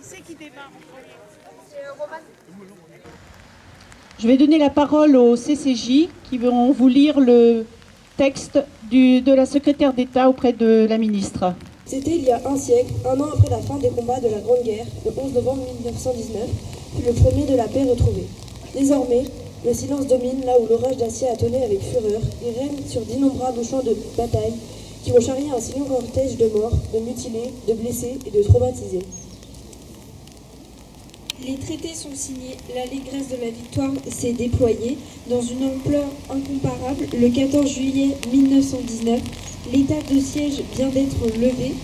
C'est qui démarre en premier? Je vais donner la parole au CCJ qui vont vous lire le texte de la secrétaire d'État auprès de la ministre. C'était il y a un siècle, un an après la fin des combats de la Grande Guerre, le 11 novembre 1919, fut le premier de la paix retrouvé. Désormais, le silence domine là où l'orage d'acier a tonné avec fureur et règne sur d'innombrables champs de bataille qui vont charrier un si long cortège de morts, de mutilés, de blessés et de traumatisés. Les traités sont signés, l'allégresse de la victoire s'est déployée dans une ampleur incomparable. Le 14 juillet 1919, l'état de siège vient d'être levé,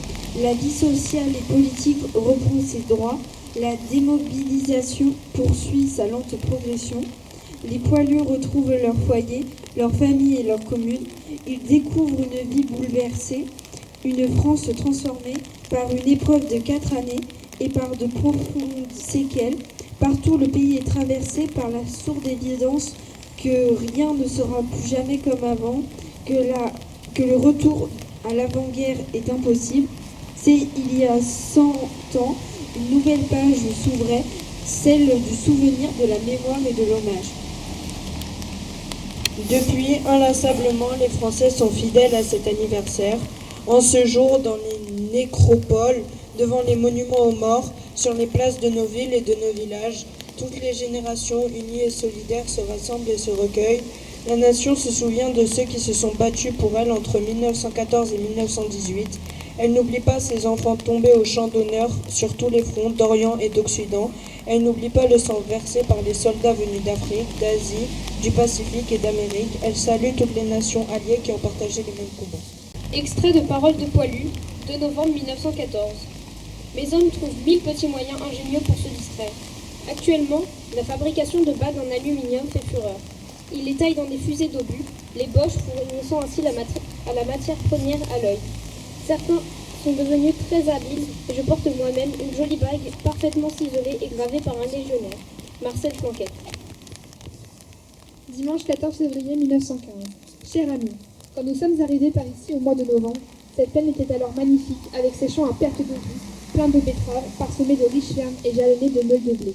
la vie sociale et politique reprend ses droits, la démobilisation poursuit sa lente progression, les poilus retrouvent leur foyer, leur famille et leur commune, ils découvrent une vie bouleversée, une France transformée par une épreuve de 4 années et par de profondes séquelles. Partout, le pays est traversé par la sourde évidence que rien ne sera plus jamais comme avant, que le retour à l'avant-guerre est impossible. C'est il y a 100 ans, une nouvelle page s'ouvrait, celle du souvenir, de la mémoire et de l'hommage. Depuis, inlassablement, les Français sont fidèles à cet anniversaire. En ce jour, dans les nécropoles, devant les monuments aux morts, sur les places de nos villes et de nos villages, toutes les générations unies et solidaires se rassemblent et se recueillent. La nation se souvient de ceux qui se sont battus pour elle entre 1914 et 1918. Elle n'oublie pas ses enfants tombés au champ d'honneur sur tous les fronts d'Orient et d'Occident. Elle n'oublie pas le sang versé par les soldats venus d'Afrique, d'Asie, du Pacifique et d'Amérique. Elle salue toutes les nations alliées qui ont partagé les mêmes combats. Extrait de Paroles de Poilu, 2 novembre 1914. Mes hommes trouvent 1000 petits moyens ingénieux pour se distraire. Actuellement, la fabrication de bagues en aluminium fait fureur. Ils les taillent dans des fusées d'obus, les Boches fournissant ainsi à la matière première à l'œil. Certains sont devenus très habiles et je porte moi-même une jolie bague parfaitement ciselée et gravée par un légionnaire, Marcel Planquette. Dimanche 14 février 1915. Cher ami, quand nous sommes arrivés par ici au mois de novembre, cette plaine était alors magnifique, avec ses champs à perte de vue, pleins de betteraves, parsemés de riches fermes et jalonnés de meules de blé.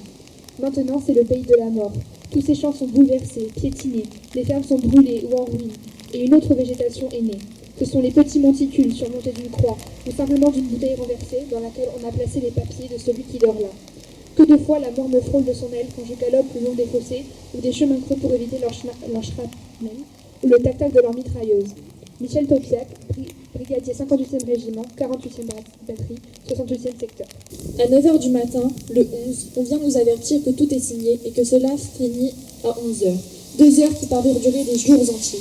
Maintenant, c'est le pays de la mort. Tous ces champs sont bouleversés, piétinés, les fermes sont brûlées ou en ruine, et une autre végétation est née. Ce sont les petits monticules surmontés d'une croix, ou simplement d'une bouteille renversée dans laquelle on a placé les papiers de celui qui dort là. Que de fois la mort me frôle de son aile quand je galope le long des fossés ou des chemins creux pour éviter leur shrapnel ou le tac-tac de leur mitrailleuse. Michel Topiac, brigadier 58e régiment, 48e batterie, 68e secteur. À 9h du matin, le 11, on vient nous avertir que tout est signé et que cela finit à 11h. 2 heures qui parurent durer des jours entiers.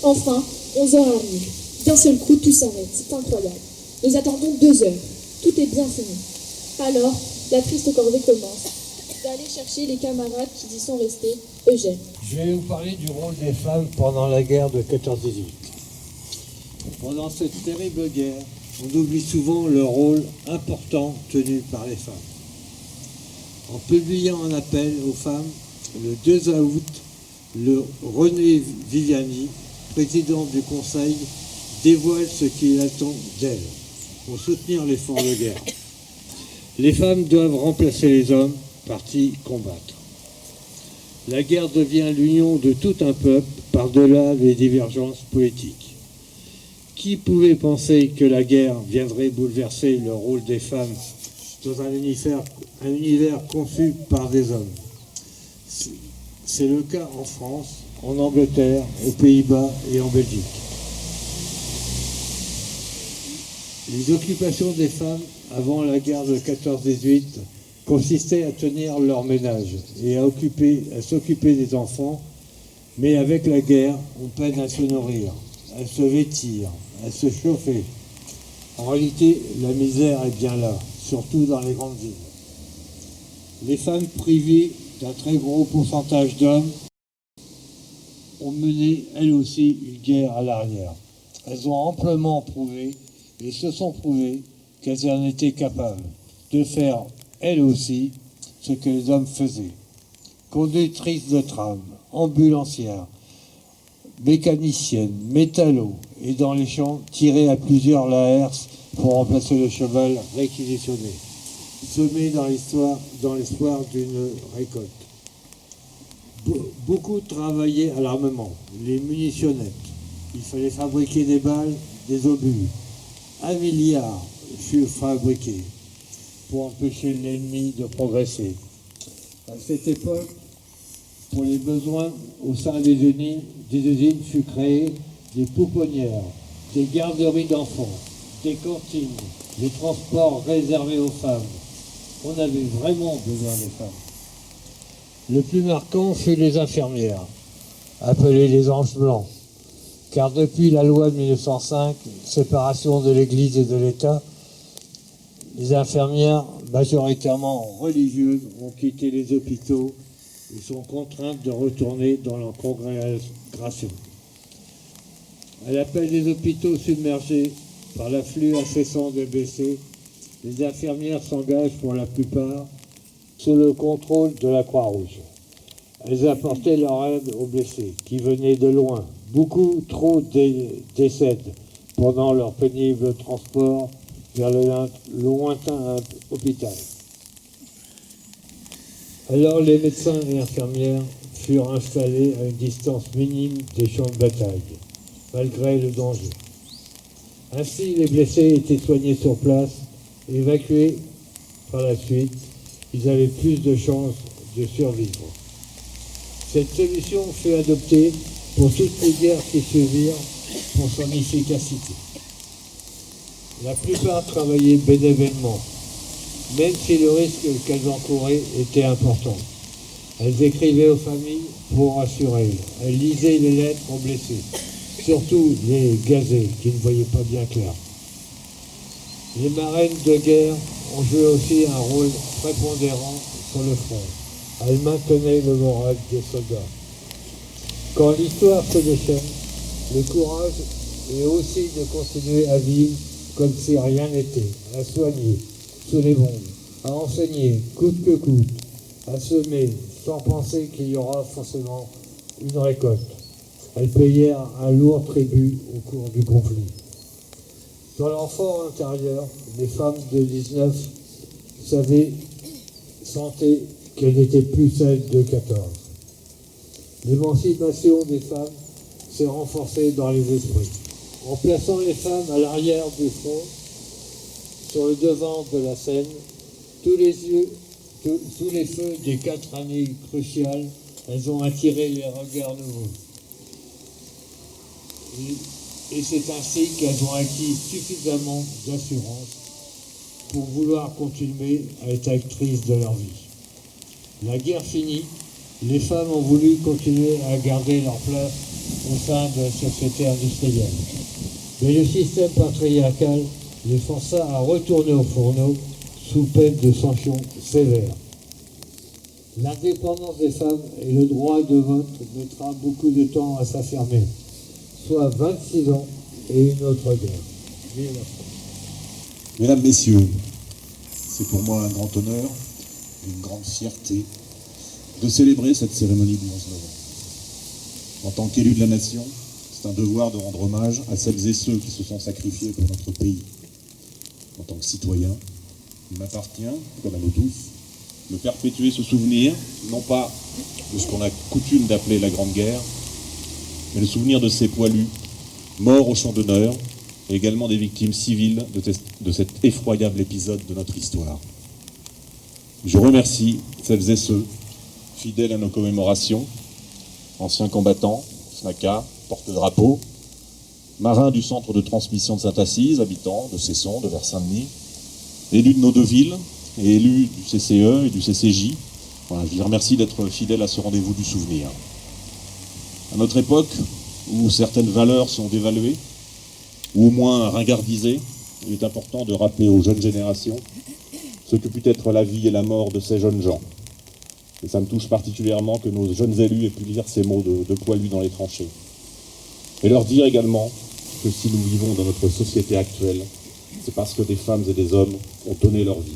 Enfin, 11h arrive. D'un seul coup, tout s'arrête. C'est incroyable. Nous attendons 2 heures. Tout est bien fini. Alors, la triste corvée commence. D'aller chercher les camarades qui y sont restés, Eugène. Je vais vous parler du rôle des femmes pendant la guerre de 14-18. Pendant cette terrible guerre, on oublie souvent le rôle important tenu par les femmes. En publiant un appel aux femmes, le 2 août, le René Viviani, président du Conseil, dévoile ce qu'il attend d'elles pour soutenir l'effort de guerre. Les femmes doivent remplacer les hommes partis combattre. La guerre devient l'union de tout un peuple par-delà les divergences politiques. Qui pouvait penser que la guerre viendrait bouleverser le rôle des femmes dans un univers conçu par des hommes? C'est le cas en France, en Angleterre, aux Pays-Bas et en Belgique. Les occupations des femmes avant la guerre de 14-18 consistaient à tenir leur ménage et à s'occuper des enfants, mais avec la guerre, on peine à se nourrir, à se vêtir, à se chauffer. En réalité, la misère est bien là, surtout dans les grandes villes. Les femmes privées d'un très gros pourcentage d'hommes ont mené, elles aussi, une guerre à l'arrière. Elles ont amplement prouvé, et se sont prouvées, qu'elles en étaient capables de faire, elles aussi, ce que les hommes faisaient. Conductrices de tram, ambulancières, mécanicienne, métallo, et dans les champs, tirer à plusieurs la herse pour remplacer le cheval réquisitionné, semé dans l'espoir d'une récolte. Beaucoup travaillaient à l'armement, les munitionnettes. Il fallait fabriquer des balles, des obus. 1 milliard fut fabriqué pour empêcher l'ennemi de progresser. À cette époque, pour les besoins au sein des usines fut créé des pouponnières, des garderies d'enfants, des cantines, des transports réservés aux femmes. On avait vraiment besoin des femmes. Le plus marquant fut les infirmières, appelées les anges blancs, car depuis la loi de 1905, séparation de l'Église et de l'État, les infirmières, majoritairement religieuses, ont quitté les hôpitaux et sont contraintes de retourner dans leur congrégation. À l'appel des hôpitaux submergés par l'afflux incessant de blessés, les infirmières s'engagent pour la plupart sous le contrôle de la Croix-Rouge. Elles apportaient leur aide aux blessés qui venaient de loin. Beaucoup trop décèdent pendant leur pénible transport vers le lointain hôpital. Alors les médecins et infirmières furent installés à une distance minime des champs de bataille, malgré le danger. Ainsi, les blessés étaient soignés sur place, évacués par la suite. Ils avaient plus de chances de survivre. Cette solution fut adoptée pour toutes les guerres qui suivirent pour son efficacité. La plupart travaillaient bénévolement, même si le risque qu'elles encouraient était important. Elles écrivaient aux familles pour rassurer. Elles lisaient les lettres aux blessés, surtout les gazés qui ne voyaient pas bien clair. Les marraines de guerre ont joué aussi un rôle prépondérant sur le front. Elles maintenaient le moral des soldats. Quand l'histoire se déchaîne, le courage est aussi de continuer à vivre comme si rien n'était, à soigner sous les bombes, à enseigner coûte que coûte, à semer sans penser qu'il y aura forcément une récolte. Elles payèrent un lourd tribut au cours du conflit. Dans leur fort intérieur, les femmes de 19 sentaient qu'elles n'étaient plus celles de 14. L'émancipation des femmes s'est renforcée dans les esprits. En plaçant les femmes à l'arrière du front, sur le devant de la scène, tous les feux des 4 années cruciales, elles ont attiré les regards nouveaux. Et c'est ainsi qu'elles ont acquis suffisamment d'assurance pour vouloir continuer à être actrices de leur vie. La guerre finie, les femmes ont voulu continuer à garder leur place au sein de la société industrielle. Mais le système patriarcal les força à retourner au fourneau sous peine de sanctions sévères. L'indépendance des femmes et le droit de vote mettra beaucoup de temps à s'affirmer, soit 26 ans et une autre guerre. Vive la France. Mesdames, Messieurs, c'est pour moi un grand honneur, une grande fierté de célébrer cette cérémonie du 11 novembre. En tant qu'élu de la nation, c'est un devoir de rendre hommage à celles et ceux qui se sont sacrifiés pour notre pays. En tant que citoyen, il m'appartient, comme à nous tous, de perpétuer ce souvenir, non pas de ce qu'on a coutume d'appeler la Grande Guerre, mais le souvenir de ces poilus morts au champ d'honneur et également des victimes civiles de cet effroyable épisode de notre histoire. Je remercie celles et ceux fidèles à nos commémorations, anciens combattants, SNACA, porte-drapeau, marins du centre de transmission de Sainte-Assise, habitants de Cesson, de Vers-Saint-Denis, élus de nos 2 villes et élus du CCE et du CCJ. Voilà, je les remercie d'être fidèles à ce rendez-vous du souvenir. À notre époque, où certaines valeurs sont dévaluées, ou au moins ringardisées, il est important de rappeler aux jeunes générations ce que peut être la vie et la mort de ces jeunes gens. Et ça me touche particulièrement que nos jeunes élus aient pu lire ces mots de poilus dans les tranchées. Et leur dire également que si nous vivons dans notre société actuelle, c'est parce que des femmes et des hommes ont donné leur vie.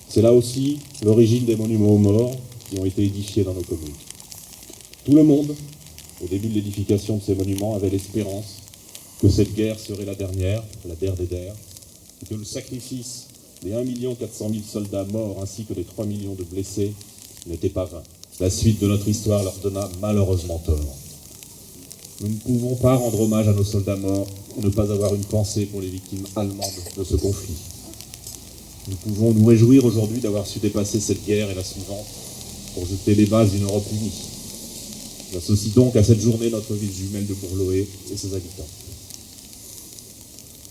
C'est là aussi l'origine des monuments aux morts qui ont été édifiés dans nos communes. Tout le monde, au début de l'édification de ces monuments, avaient l'espérance que cette guerre serait la dernière des der, et que le sacrifice des 1 400 000 soldats morts ainsi que des 3 millions de blessés n'était pas vain. La suite de notre histoire leur donna malheureusement tort. Nous ne pouvons pas rendre hommage à nos soldats morts ou ne pas avoir une pensée pour les victimes allemandes de ce conflit. Nous pouvons nous réjouir aujourd'hui d'avoir su dépasser cette guerre et la suivante pour jeter les bases d'une Europe unie. J'associe donc à cette journée notre ville jumelle de Bourloé et ses habitants.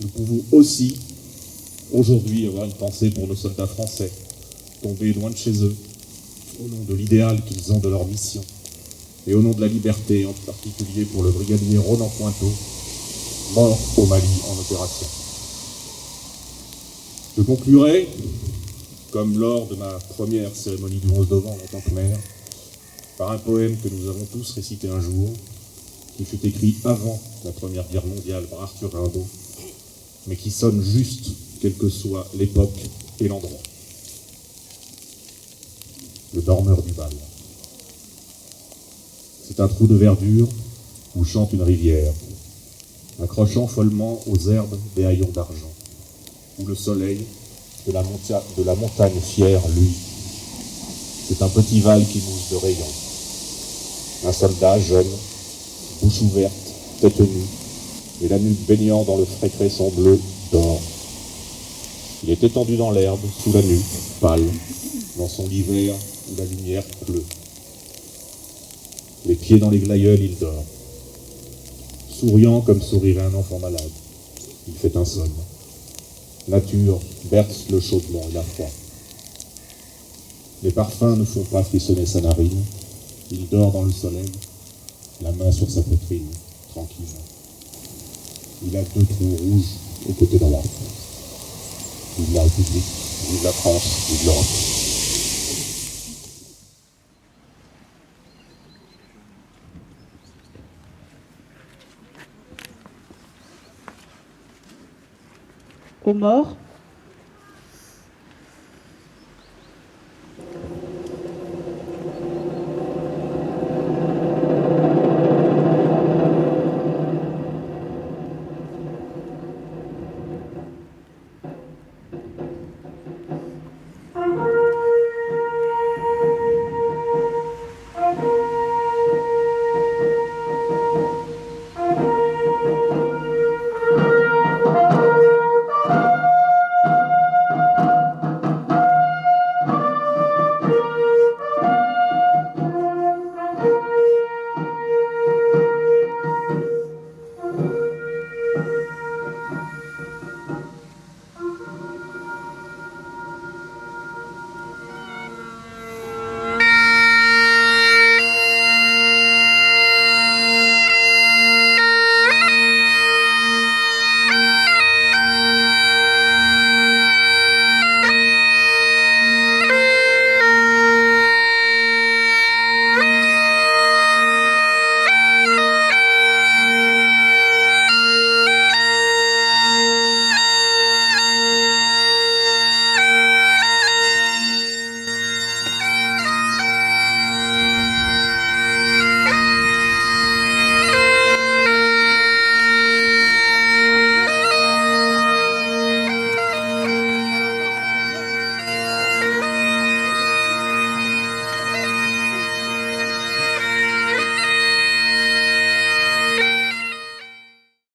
Nous pouvons aussi aujourd'hui avoir une pensée pour nos soldats français, tombés loin de chez eux, au nom de l'idéal qu'ils ont de leur mission, et au nom de la liberté, en particulier pour le brigadier Ronan Pointeau, mort au Mali en opération. Je conclurai, comme lors de ma première cérémonie du 11 novembre en tant que maire, par un poème que nous avons tous récité un jour, qui fut écrit avant la Première Guerre mondiale par Arthur Rimbaud, mais qui sonne juste, quelle que soit l'époque et l'endroit. Le dormeur du bal. C'est un trou de verdure où chante une rivière, accrochant follement aux herbes des haillons d'argent, où le soleil de la montagne fière luit. C'est un petit val qui mousse de rayons. Un soldat jeune, bouche ouverte, tête nue, et la nuque baignant dans le frais cresson bleu, dort. Il est étendu dans l'herbe, sous la nuque, pâle, dans son lit vert où la lumière pleut. Les pieds dans les glaïeuls, il dort. Souriant comme sourirait un enfant malade. Il fait un somme. Nature berce le chaudement et la froid. Les parfums ne font pas frissonner sa narine. Il dort dans le soleil, la main sur sa poitrine, tranquille. Il a 2 trous rouges aux côtés de la France. Vive la République, vive la France, vive l'Europe. Aux morts,